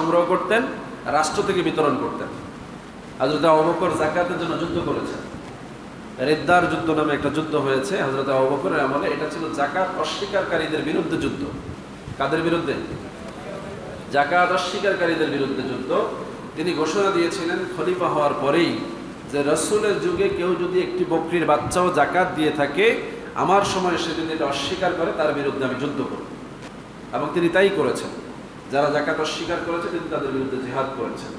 সংগ্রহ করতেন, রাষ্ট্র থেকে বিতরণ করতেন। হযরত আবু বকর যাকাতের জন্য যুদ্ধ করেছেন। রিদ্দার যুদ্ধ নামে একটা যুদ্ধ হয়েছে হযরত আবু বকরের আমলে। এটা ছিল যাকাত অস্বীকারীদের বিরুদ্ধে যুদ্ধ। কাদের বিরুদ্ধে? যাকাত অস্বীকারীদের বিরুদ্ধে যুদ্ধ। তিনি ঘোষণা দিয়েছিলেন খলিফা হওয়ার পরেই যে রাসূলের যুগে কেউ যদি একটি বকরির বাচ্চাও যাকাত দিয়ে থাকে, আমার সময় সে যদি এটা অস্বীকার করে, তার বিরুদ্ধে আমি যুদ্ধ করব। এবং তিনি তাই করেছেন। যারা যাকাত অস্বীকার করেছে তিনি তাদের বিরুদ্ধে জিহাদ করেছেন,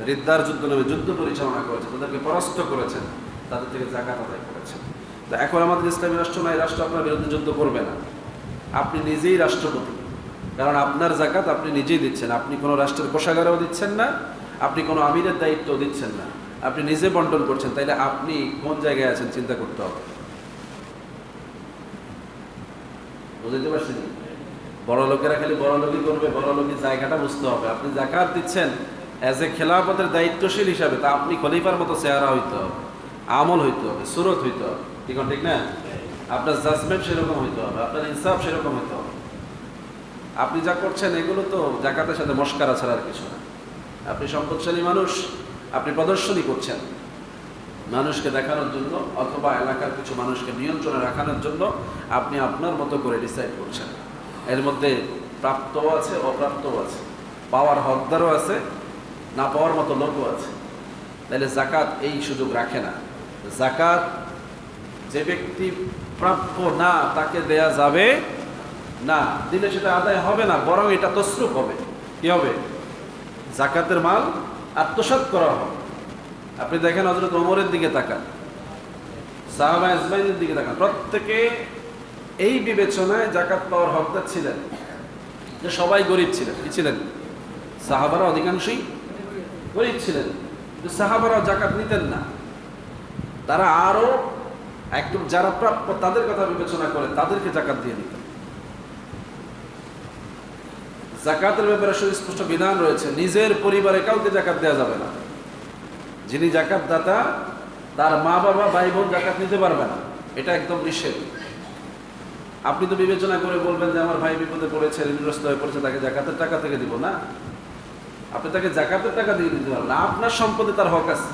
রিদ্দার যুদ্ধ নামে যুদ্ধ পরিচালনা করেছেন, তাদেরকে পরাস্ত করেছেন, তাদের থেকে যাকাত আদায় করেছেন। তো এখন আমাদের ইসলামী রাষ্ট্র নাই, রাষ্ট্র আপনার বিরুদ্ধে যুদ্ধ করবে না। আপনি নিজেই রাষ্ট্রপতি, কারণ আপনার যাকাত আপনি নিজেই দিচ্ছেন। আপনি কোনো রাষ্ট্রের কোষাগারেও দিচ্ছেন না, আপনি কোনো আমিরের দায়িত্বও দিচ্ছেন না, আপনি নিজে বন্টন করছেন। তাইলে আপনি কোন জায়গায় আছেন চিন্তা করতে হবে। বুঝতে পারছেন? বড় লোকেরা খালি বড় লোকই করবে, বড় লোকের জায়গাটা বুঝতে হবে। আপনি যাকাত দিচ্ছেন অ্যাজ এ খেলাফতের দায়িত্বশীল হিসাবে, তা আপনি খলিফার মতো চেহারা হইতে হবে, আমল হইতে হবে, সুরত হইতে হবে, ঠিক না? আপনার জাজমেন্ট সেরকম হইতে হবে, আপনার ইনসাফ সেরকম হইতে হবে। আপনি যা করছেন এগুলো তো যাকাতের সাথে মশকারা ছাড়া আর কিছু না। আপনি সম্পদশালী মানুষ, আপনি প্রদর্শনী করছেন মানুষকে দেখানোর জন্য, অথবা এলাকার কিছু মানুষকে নিয়ন্ত্রণে রাখানোর জন্য আপনি আপনার মতো করে ডিসাইড করছেন। এর মধ্যে প্রাপ্তও আছে, অপ্রাপ্তও আছে, পাওয়ার হকদারও আছে, না পাওয়ার মতো লোকও আছে। তাহলে যাকাত এই সুযোগ রাখে না। যাকাত যে ব্যক্তি প্রাপ্য না তাকে দেয়া যাবে না, দিলে সেটা আদায় হবে না, বরং এটা তসরুফ হবে। কি হবে? যাকাতের মাল আত্মসাৎ করা হবে। আপনি দেখেন হযরত ওমরের দিকে তাকান, সাহাবা আজমাইনের দিকে তাকান, প্রত্যেকে এই বিবেচনায় যাকাত পাওয়ার হকদার ছিলেন যে সবাই গরিব ছিলেন। কি ছিলেন? সাহাবারা অধিকাংশই গরিব ছিলেন, কিন্তু সাহাবারাও যাকাত নিতেন না। তারা আরো একদম যারা প্রাপ্য তাদের কথা বিবেচনা করে তাদেরকে যাকাত দিয়ে নিতেন। যাকাতের ব্যাপারে সুস্পষ্ট বিধান রয়েছে, নিজের পরিবারে কাউকে যাকাত দেওয়া যাবে না। যিনি যাকাত দাতা তার মা বাবা ভাই বোন যাকাত নিতে পারবে না, এটা একদম নিষেধ। আপনি তো বিবেচনা করে বলবেন যে আমার ভাই বিপদে পড়েছে, ঋণগ্রস্ত হয়ে পড়েছে, তাকে যাকাতের টাকা থেকে দিব না। আপনি তাকে যাকাতের টাকা দিয়ে দিতে পারবেন না। আপনার সম্পদে তার হক আছে,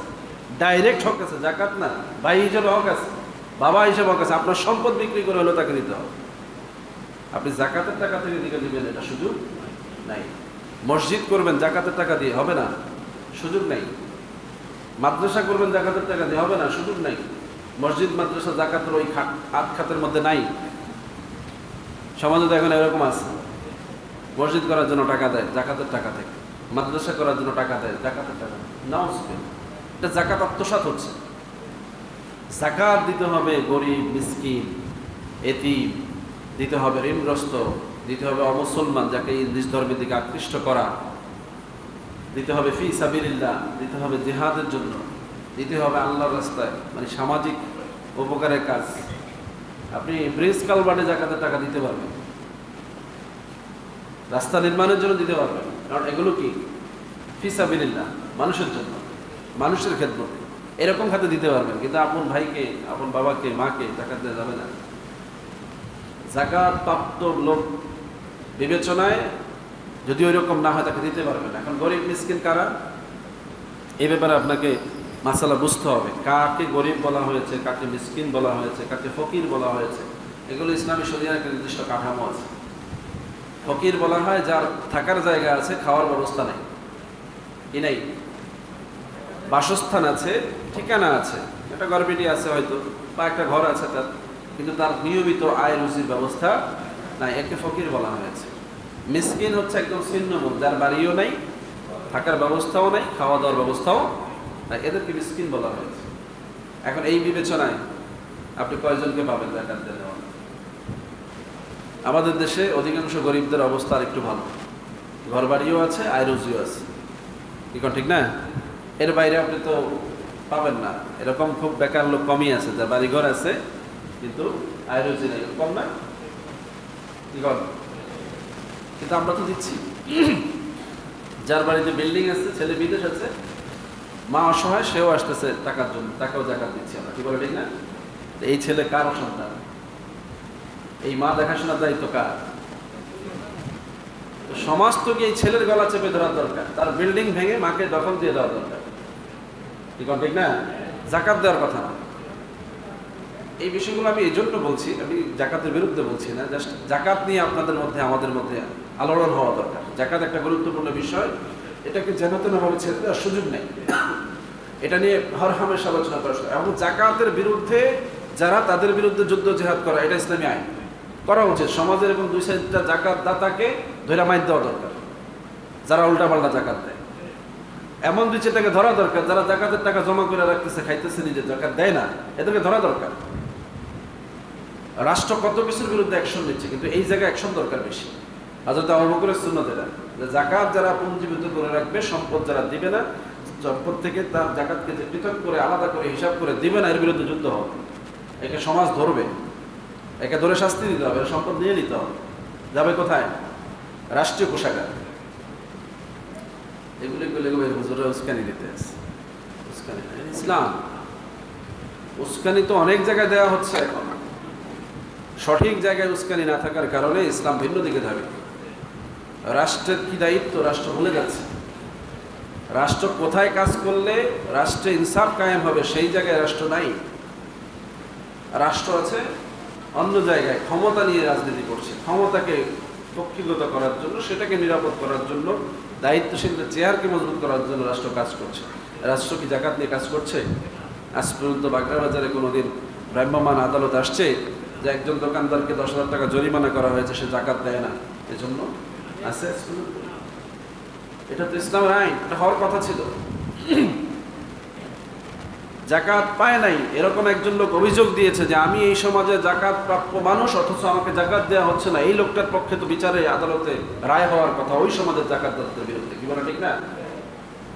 ডাইরেক্ট হক আছে, যাকাত না, ভাই হিসেবে হক আছে, বাবা হিসেবে হক আছে। আপনার সম্পদ বিক্রি করে হলেও তাকে দিতে হবে। আপনি যাকাতের টাকা থেকে দিবেন এটা সুযোগ নাই। মসজিদ করবেন যাকাতের টাকা দিয়ে, হবে না, সুযোগ নাই। মাদ্রাসা করবেন যাকাতের টাকা দিয়ে, হবে না, সুযোগ নাই। মসজিদ মাদ্রাসা যাকাতের ওই আট খাতের মধ্যে নাই। সমাজে তো এখন এরকম আছে, মসজিদ করার জন্য টাকা দেয় যাকাতের টাকা থেকে, মাদ্রাসা করার জন্য টাকা দেয় যাকাতের টাকা। নাও, এটা যাকাত আত্মসাৎ হচ্ছে। যাকাত দিতে হবে গরিব, মিসকিন, এতিম, দিতে হবে ঋণগ্রস্ত, দিতে হবে অমুসলমান যাকে নিজ ধর্মের দিকে আকৃষ্ট করা, দিতে হবে ফি সাবিলিল্লাহ, দিতে হবে জিহাদের জন্য, দিতে হবে আল্লাহর রাস্তায়, মানে সামাজিক উপকারের কাজ। আপনি ব্রিজ কালভার্টে যাকাতের টাকা দিতে পারবেন, রাস্তা নির্মাণের জন্য দিতে পারবেন, কারণ এগুলো কি ফি সাবিলিল্লাহ, মানুষের জন্য, মানুষের খেদমতে, এরকম খাতে দিতে পারবেন। কিন্তু আপন ভাইকে, আপন বাবাকে, মাকে যাকাত দেওয়া যাবে না। যাকাত প্রাপ্ত লোক বিবেচনায় যদি ওই রকম না হয় তাকে দিতে পারবেন। এখন গরিব মিসকিন কারা, এই ব্যাপারে আপনাকে মাসালা বুঝতে হবে। কাকে গরিব বলা হয়েছে, কাকে মিসকিন বলা হয়েছে, কাকে ফকির বলা হয়েছে, এগুলো ইসলামী শরিয়ার একটা নির্দিষ্ট কাঠামো আছে। ফকির বলা হয় যার থাকার জায়গা আছে, খাওয়ার ব্যবস্থা নেই, কি নেই, বাসস্থান আছে, ঠিকানা আছে, একটা ঘরপিটি আছে হয়তো, বা একটা ঘর আছে তার, কিন্তু তার নিয়মিত আয় রুজির ব্যবস্থা নাই, একে ফকির বলা হয়েছে। মিসকিন হচ্ছে একদম ছিন্নমূল, যার বাড়িও নাই, থাকার ব্যবস্থাও নাই, খাওয়া দাওয়ার ব্যবস্থাও নাই, এদেরকে মিসকিন বলা হয়েছে। এখন এই বিবেচনায় আপনি কয়জনকে পাবেন যাকাত দেওয়া? আমাদের দেশে অধিকাংশ গরিবদের অবস্থা আর একটু ভালো, ঘর বাড়িও আছে, আয় রুজিও আছে, ঠিক না? এর বাইরে আপনি তো পাবেন না। এরকম খুব বেকার লোক কমই আছে, যার বাড়ি ঘর আছে কিন্তু আয় রুজি নেই, কম না? কিন্তু আমরা তো দিচ্ছি। যার বাড়িতে বিল্ডিং আছে, ছেলে বিদেশ আছে, মা অসহায়, সেও আসতেছে টাকার জন্য, টাকাও যাকাত দিচ্ছি আমরা, কি বলে, ঠিক না? এই ছেলে কার সন্তান? এই মা দেখাশোনার দায়িত্ব কার? তো সমাজ তো কি এই ছেলের গলা চেপে ধরার দরকার, তার বিল্ডিং ভেঙে মাকে দখল দিয়ে দেওয়া দরকার, ঠিক না? জাকাত দেওয়ার কথা না। এই বিষয়গুলো আমি এই জন্য বলছি, আমি জাকাতের বিরুদ্ধে বলছি না, জাস্ট জাকাত নিয়ে আপনাদের মধ্যে আমাদের মধ্যে আলোড়ন হওয়া দরকার। জাকাত একটা গুরুত্বপূর্ণ বিষয়, এটাকে যেন তেনভাবে ছেড়ে দেওয়ার সুযোগ নেই। এটা নিয়ে হরহামেশা আলোচনা করা, এবং জাকাতের বিরুদ্ধে যারা, তাদের বিরুদ্ধে যুদ্ধ জেহাদ করা, এটা ইসলামী আইন করা উচিত। সমাজের এবং দুই সাইডটা জাকাত দাতাকে ধরে মাইর দেওয়া দরকার, যারা উল্টাপাল্টা জাকাত দেয়। এমন দুই চারটাকে ধরা দরকার যারা জাকাতের টাকা জমা করে রাখতেছে, খাইতেছে, নিজে জাকাত দেয় না, এদেরকে ধরা দরকার। রাষ্ট্র কত কিছুর বিরুদ্ধে অ্যাকশন নিচ্ছে, কিন্তু এই জায়গায় অ্যাকশন দরকার বেশি। হযরত আবু বকরের সুন্নাত এটা, যে জাকাত যারা পুঞ্জীভূত করে রাখবে, সম্পদ যারা দিবে না, সম্পদ থেকে তার জাকাতকে যে পৃথক করে আলাদা করে হিসাব করে দিবে না, এর বিরুদ্ধে যুদ্ধ হবে। একে সমাজ ধরবে, একে ধরে শাস্তি দিতে হবে, এর সম্পদ নিয়ে নিতে হবে। যাবে কোথায়? রাষ্ট্রীয় কোষাগার। এগুলি হুজুরা উস্কানি দিতে আছে। উস্কানি ইসলাম, উস্কানি তো অনেক জায়গায় দেওয়া হচ্ছে এখন। সঠিক জায়গায় উস্কানি না থাকার কারণে ইসলাম ভিন্ন দিকে যাবে। রাষ্ট্রের কি দায়িত্ব, রাষ্ট্র ভুলে যাচ্ছে। রাষ্ট্র কোথায় কাজ করলে রাষ্ট্রে ইনসাফ কায়েম হবে, সেই জায়গায় রাষ্ট্র নাই। রাষ্ট্র আছে অন্য জায়গায়, ক্ষমতা নিয়ে রাজনীতি করছে, ক্ষমতাকে কক্ষিগত করার জন্য, সেটাকে নিরাপদ করার জন্য, দায়িত্বশীলদের চেয়ারকে মজবুত করার জন্য রাষ্ট্র কাজ করছে। রাষ্ট্র কি জাকাত নিয়ে কাজ করছে? আজ পর্যন্ত বাগড়া বাজারে কোনোদিন ভ্রাম্যমাণ আদালত আসছে যে একজন দোকানদারকে 10,000 টাকা জরিমানা করা হয়েছে, সে জাকাত দেয় না, এজন্য আছে? এটা তো ইসলামের আইন, এটা হওয়ার কথা ছিল। জাকাত পায় নাই এরকম একজন লোক অভিযোগ দিয়েছে যে আমি এই সমাজে জাকাত প্রাপ্য মানুষ, অথচ আমাকে জাকাত দেওয়া হচ্ছে না। এই লোকটার পক্ষে তো বিচারে আদালতে রায় হওয়ার কথা ওই সমাজের জাকাতদাতাদের বিরুদ্ধে, কি বলা ঠিক না?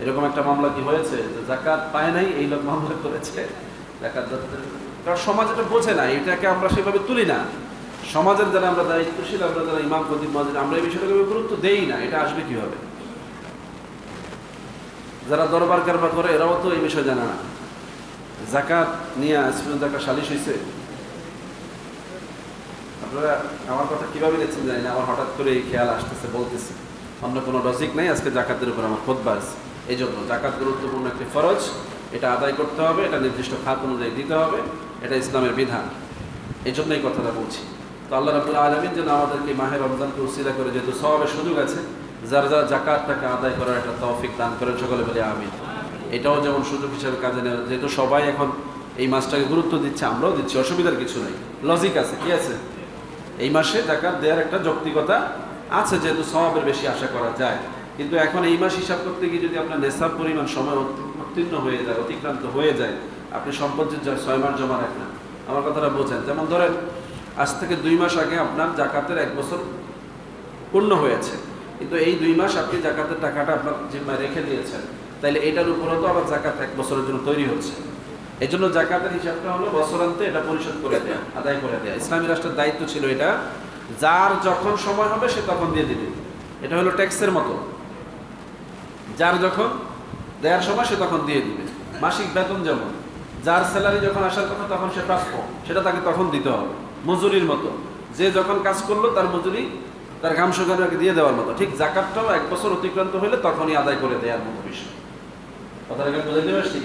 এরকম একটা মামলা কি হয়েছে যে জাকাত পায় নাই, এই লোক মামলা করেছে জাকাতদাতাদের? কারণ সমাজ এটা বোঝে না, এটাকে আমরা সেভাবে তুলি না। সমাজের যারা আমরা দায়িত্বশীল, আমরা যারা ইমাম খতিব মুয়াজ্জিন, আমরা এই বিষয়টাকে গুরুত্ব দেই না। এটা আসবে কিভাবে? যারা দরবার কারবার করে এরাও তো এই বিষয় জানে না। জাকাত নিয়ে আজ পর্যন্ত একটা সালিশ হয়েছে? আপনারা আমার কথা কিভাবে নিচ্ছেন জানি না, আমার হঠাৎ করে এই খেয়াল আসতেছে, বলতেছে, অন্য কোনো লজিক নেই। আজকে জাকাতের উপর আমার খুতবা আছে, এই জন্য জাকাত গুরুত্বপূর্ণ একটি ফরজ, এটা আদায় করতে হবে, এটা নির্দিষ্ট খাত অনুযায়ী দিতে হবে, এটা ইসলামের বিধান। এই জন্য এই কথাটা বলছি। তো আল্লাহ রাব্বুল আলামিন যেন আমাদেরকে মাহে রমজানকে উসিলা করে, যেহেতু সওয়াবের সুযোগ আছে, যারা যারা জাকাতটাকে আদায় করার একটা তৌফিক দান করেন, সকলে বলি আমিন। এটাও যেমন সুযোগ হিসেবে কাজে নেওয়া, যেহেতু সবাই এখন এই মাসটাকে গুরুত্ব দিচ্ছে, আমরাও দিচ্ছি, অসুবিধার কিছু নেই, লজিক আছে। কি আছে? এই মাসে জাকাত দেওয়ার একটা যৌক্তিকতা আছে, যেহেতু সওয়াবের বেশি আশা করা যায়। কিন্তু এখন এই মাস হিসাব করতে গিয়ে যদি আপনার নেশাব পরিমাণ সময় উত্তীর্ণ হয়ে যায়, অতিক্রান্ত হয়ে যায়, আপনি সম্পদ যে 6 মাস জমা রাখলেন, আমার কথাটা বোঝেন। যেমন ধরেন আজ থেকে 2 মাস আগে আপনার জাকাতের 1 বছর পূর্ণ হয়েছে, কিন্তু এই 2 মাস আপনি জাকাতের টাকাটা আপনার জিম্মায় রেখে দিয়েছেন, তাইলে এটার উপরও তো আবার জাকাত 1 বছরের জন্য তৈরি হচ্ছে। এই জন্য জাকাতের হিসাবটা হলো বছরান্তে এটা পরিশোধ করে দেয়া, আদায় করে দেয়া। ইসলামী রাষ্ট্রের দায়িত্ব ছিল এটা, যার যখন সময় হবে সে তখন দিয়ে দিবে। এটা হলো ট্যাক্সের মতো, যার যখন দেওয়ার সময় সে তখন দিয়ে দিবে। মাসিক বেতন যেমন, যার স্যালারি যখন আসার কথা তখন সে প্রাপ্য, সেটা তাকে তখন দিতে হবে। মজুরির মতো, যে যখন কাজ করলো তার মজুরি তার ঘাম শুকানোকে দিয়ে দেওয়ার মতো, ঠিক জাকাতটাও 1 বছর অতিক্রান্ত হলে তখনই আদায় করে দেওয়ার মতো বিষয়। কথাটা বুঝাইতে পারছি?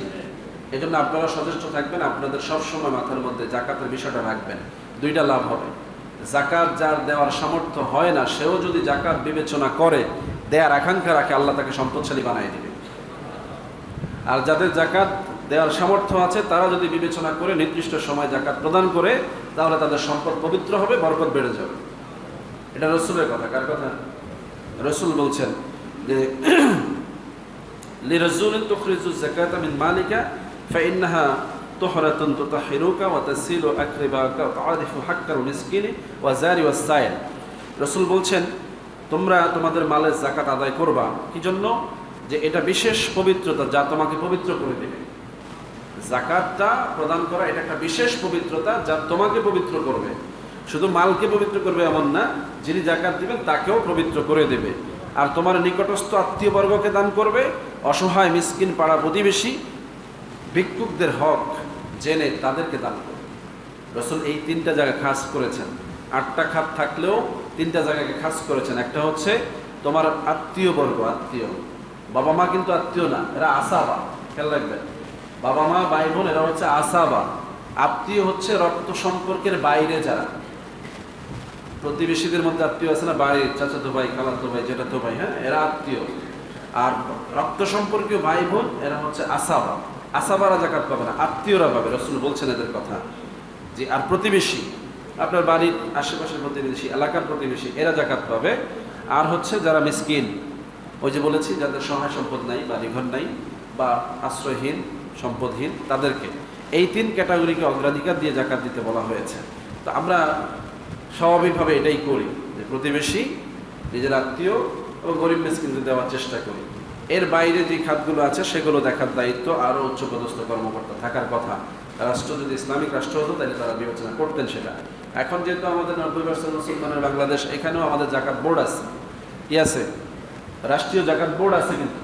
এই জন্য আপনারা সচেষ্ট থাকবেন, আপনাদের সবসময় মাথার মধ্যে জাকাতের বিষয়টা রাখবেন। 2টা লাভ হবে। জাকাত যার দেওয়ার সামর্থ্য হয় না, সেও যদি জাকাত বিবেচনা করে, দেওয়ার আকাঙ্ক্ষা রাখে, আল্লাহ তাকে সম্পদশালী বানিয়ে দিবে। আর যাদের জাকাত দেওয়ার সামর্থ্য আছে, তারা যদি বিবেচনা করে নির্দিষ্ট সময় জাকাত প্রদান করে, তাহলে তাদের সম্পদ পবিত্র হবে, বরকত বেড়ে যাবে। এটা রাসূলের কথা। কার কথা? রাসূল বলছেন যে লিরাজুলিন তুখরিজু যাকাতা মিন মালিকা ফাইন্নাহা তুহরাতুন তুতাহহিরুকা ওয়া তাসিলু আকরিবাকা ওয়া তা'রিফু হাক্কাল মিসকিনি ওয়া জারি ওয়াস সাইল। রাসূল বলছেন, তোমরা তোমাদের মালের যাকাত আদায় করবা। কি জন্য? যে এটা বিশেষ পবিত্রতা, যা তোমাকে পবিত্র করে দেবে। যাকাতটা প্রদান করা এটা একটা বিশেষ পবিত্রতা, যা তোমাকে পবিত্র করবে। শুধু মালকে পবিত্র করবে এমন না, যিনি জাকাত দিবেন তাকেও পবিত্র করে দেবে। আর তোমার নিকটস্থ আত্মীয়বর্গকে দান করবে, অসহায় মিসকিন পাড়া প্রতিবেশী ভিক্ষুকদের হক জেনে তাদেরকে দান করবে। রাসূল এই 3টা জায়গা খাস করেছেন। 8টা খাত থাকলেও 3টা জায়গাকে খাস করেছেন। একটা হচ্ছে তোমার আত্মীয় বর্গ, আত্মীয়, বাবা মা কিন্তু আত্মীয় না, এরা আসাবা, খেয়াল রাখবেন। বাবা মা ভাই বোন এরা হচ্ছে আসাবা। আত্মীয় হচ্ছে রক্ত সম্পর্কের বাইরে যারা, প্রতিবেশীদের মধ্যে আত্মীয় আছে না, ভাই, চাচাতো ভাই, খালাতো ভাই, জেঠাতো ভাই, হ্যাঁ, এরা আত্মীয়। আর রক্ত সম্পর্কীয় ভাই বোন এরা হচ্ছে আসাবা। আসাবারা জাকাত পাবে না, আত্মীয়রা পাবে, রাসূল বলছেন এদের কথা। জি, আর প্রতিবেশী, আপনার বাড়ির আশেপাশের প্রতিবেশী, এলাকার প্রতিবেশী, এরা জাকাত পাবে। আর হচ্ছে যারা মিসকিন, ওই যে বলেছি যাদের সহায় সম্পদ নাই, বাড়িঘর নাই, বা আশ্রয়হীন, সম্পদহীন, তাদেরকে, এই 3 ক্যাটাগরিকে অগ্রাধিকার দিয়ে জাকাত দিতে বলা হয়েছে। তো আমরা স্বাভাবিকভাবে এটাই করি, যে প্রতিবেশী, নিজের আত্মীয় এবং গরিব মিসকিনদের দেওয়ার চেষ্টা করি। এর বাইরে যে খাতগুলো আছে সেগুলো দেখার দায়িত্ব আরও উচ্চপদস্থ কর্মকর্তা থাকার কথা। রাষ্ট্র যদি ইসলামিক রাষ্ট্র হতো তাহলে তারা বিবেচনা করতেন সেটা। এখন যেহেতু আমাদের 90% মুসলমানের বাংলাদেশ, এখানেও আমাদের জাকাত বোর্ড আছে, আছে, রাষ্ট্রীয় জাকাত বোর্ড আছে, কিন্তু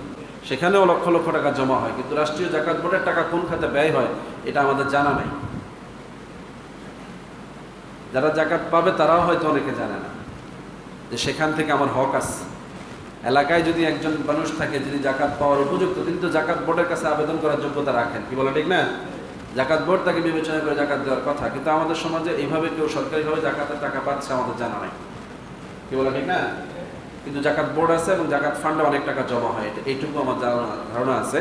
সেখানেও লক্ষ লক্ষ টাকা জমা হয়, কিন্তু রাষ্ট্রীয় জাকাত বোর্ডের টাকা কোন খাতে ব্যয় হয় এটা আমাদের জানা নাই। যারা জাকাত পাবে তারাও হয়তো অনেকে জানে না যে সেখান থেকে আমার হক আছে। এলাকায় যদি একজন মানুষ থাকে যিনি জাকাত পাওয়ার উপযুক্ত, তিনি তো জাকাত বোর্ডের কাছে আবেদন করার যোগ্যতা রাখেন, কি বলে ঠিক না? জাকাত বোর্ড তাকে বিবেচনা করে জাকাত দেওয়ার কথা, কিন্তু আমাদের সমাজে এইভাবে কেউ সরকারিভাবে জাকাতের টাকা পাচ্ছে আমাদের জানা নাই, কি বলে ঠিক না? কিন্তু জাকাত বোর্ড আছে এবং জাকাত ফান্ডে অনেক টাকা জমা হয়, এইটুকু আমার ধারণা আছে।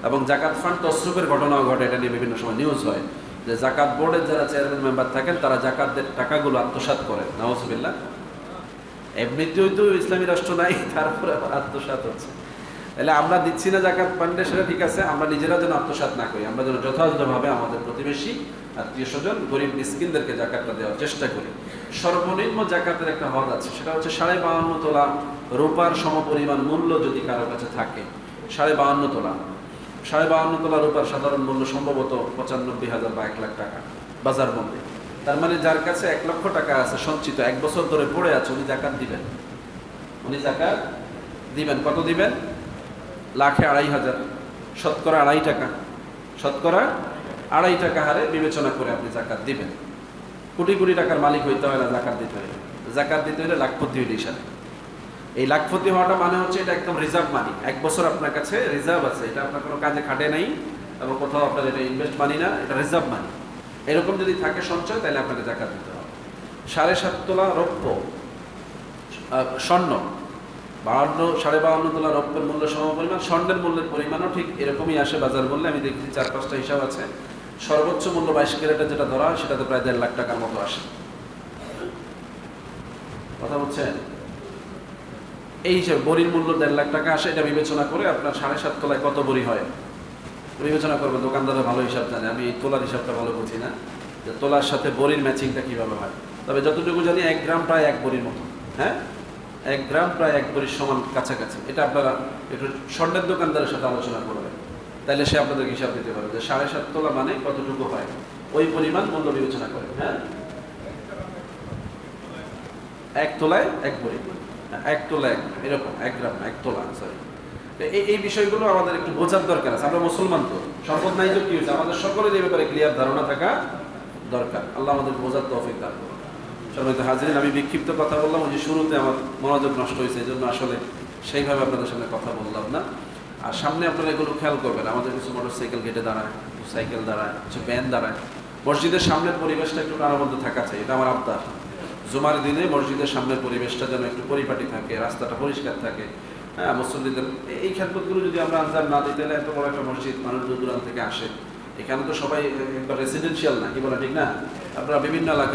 এবং জাকাত ফান্ড তসরুপের ঘটনাও ঘটে, এটা নিয়ে বিভিন্ন সময় নিউজ হয় যে জাকাত বোর্ডের যারা চেয়ারম্যান মেম্বার থাকেন তারা জাকাতের টাকাগুলো আত্মসাৎ করেন, নাউজুবিল্লাহ। এমনিতেও তো ইসলামী রাষ্ট্র নাই, তারপরে আবার আত্মসাৎ হচ্ছে। তাহলে আমরা দিচ্ছি না জাকাত ফান্ডে, সেটা ঠিক আছে, আমরা নিজেরা যেন আত্মসাৎ না করি, আমরা যেন যথাযথভাবে আমাদের প্রতিবেশী, আত্মীয় স্বজন, গরিব মিসকিনদেরকে জাকাতটা দেওয়ার চেষ্টা করি। সর্বনিম্ন জাকাতের একটা হদ আছে, সেটা হচ্ছে 52.5 তোলা রূপার সমপরিমাণ মূল্য যদি কারো কাছে থাকে। 52.5 তোলা, 52.5 তোলা রূপার সাধারণ মূল্য সম্ভবত 95,000 বা 1 লাখ টাকা বাজার মূল্যে। তার মানে যার কাছে 1 লক্ষ টাকা আছে সঞ্চিত, 1 বছর ধরে পড়ে আছে, উনি জাকাত দিবেন। উনি জাকাত দিবেন, কত দিবেন? লাখে 2,500, শতকরা 2.5 টাকা, শতকরা 2.5 টাকা হারে বিবেচনা করে আপনি জাকাত দিবেন। কোটি কোটি টাকার মালিক হইতে হয় না জাকাত দিতে হয়, জাকাত দিতে হলে লাখপতি হইলে হিসাবে। এই লাখপতি হওয়াটা মানে হচ্ছে এটা একদম রিজার্ভ মানি, 1 বছর আপনার কাছে রিজার্ভ আছে, এটা আপনার কোনো কাজে খাটে নাই এবং কোথাও আপনার এটা ইনভেস্ট মানি না, এটা রিজার্ভ মানি। এরকম যদি থাকে সঞ্চয়, তাহলে আপনাকে জাকাত দিতে হবে। 7.5 তোলা রৌপ্য, স্বর্ণ, 52.5 তোলা রৌপ্যের মূল্য সমপরিমাণ, স্বর্ণের মূল্যের পরিমাণও ঠিক এরকমই আসে বাজার মূল্যে। আমি দেখছি 4-5টা হিসাব আছে। সর্বোচ্চ মূল্য 22 ক্যারেটের যেটা ধরা হয় সেটাতে প্রায় 1.5 লাখ টাকার মতো আসে, কথা বলছেন? এই হিসাবে বড়ির মূল্য 1.5 লাখ টাকা আসে। এটা বিবেচনা করে আপনার 7.5 তোলায় কত বড়ি হয় বিবেচনা করবে। দোকানদাররা ভালো হিসাব জানে, আমি এই তোলার হিসাবটা ভালো বুঝি না, যে তোলার সাথে বড়ির ম্যাচিংটা কীভাবে হয়। তবে যতটুকু জানি 1 গ্রাম প্রায় 1 বড়ির মতো, হ্যাঁ, 1 গ্রাম প্রায় 1 বড়ির সমান কাছাকাছি। এটা আপনারা একটু স্বর্ণের দোকানদারের সাথে আলোচনা করবেন, তাহলে সে আপনাদের হিসাব দিতে পারবে যে 7.5 তোলা মানে কতটুকু হয়, ওই পরিমাণ মূল্য বিবেচনা করে। হ্যাঁ, 1 তোলায় 1 বড়ি, 1 তোলা এরকম, 1 গ্রাম 1 তোলা, সরি। এই বিষয়গুলো আমাদের একটু বোঝার দরকার আছে। আমরা মুসলমান, তো সম্পদ নাই তো কি হয়েছে, আমাদের সকলের এই ব্যাপারে ক্লিয়ার ধারণা থাকা দরকার। আল্লাহ আমাদের বোঝার তৌফিক দান করুন। সম্মানিত হাজিরিন, আমি বিক্ষিপ্ত কথা বললাম, ওই যে শুরুতে আমার মনোযোগ নষ্ট হয়েছে, এই জন্য আসলে সেইভাবে আপনাদের সামনে কথা বললাম না। আর সামনে আপনারা এগুলো খেয়াল করবেন, আমাদের কিছু মোটরসাইকেল গেটে দাঁড়ায়, কিছু সাইকেল দাঁড়ায়, কিছু ভ্যান দাঁড়ায়। মসজিদের সামনের পরিবেশটা একটু প্রাণবন্ত থাকা চাই, এটা আমার আবদার। জুমার দিনে মসজিদের সামনের পরিবেশটা যেন একটু পরিপাটি থাকে, রাস্তাটা পরিষ্কার থাকে। হ্যাঁ, মুসল্লিদের এই খেদমতগুলো যদি আমরা আঞ্জাম না দিতে, এত বড় একটা মসজিদ, মানুষ দূর দূরান্ত থেকে আসে, এখানে তো সবাই একবার রেসিডেন্সিয়াল না, কি বলে ঠিক না? আপনারা বিভিন্ন এলাকা